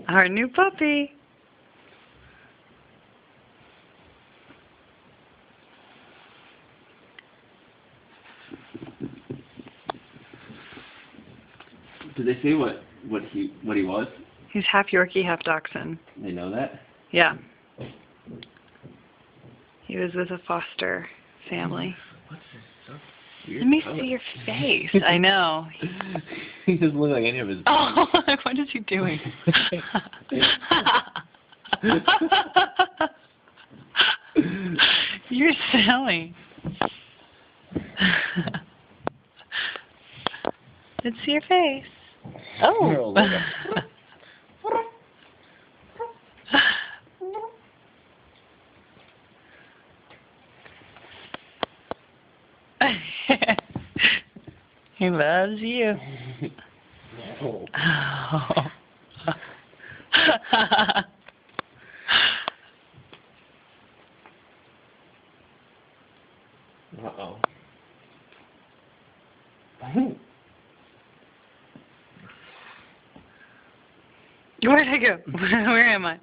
Our new puppy. Did they say what he was? He's half Yorkie, half Dachshund. They know that? Yeah. He was with a foster family. What's this so weird? Let me see your face. I know. He doesn't look like any of his. Oh, what is he doing? You're silly. Let's see your face. Oh. He loves you. Oh. Uh-oh. Where'd I go? Where am I?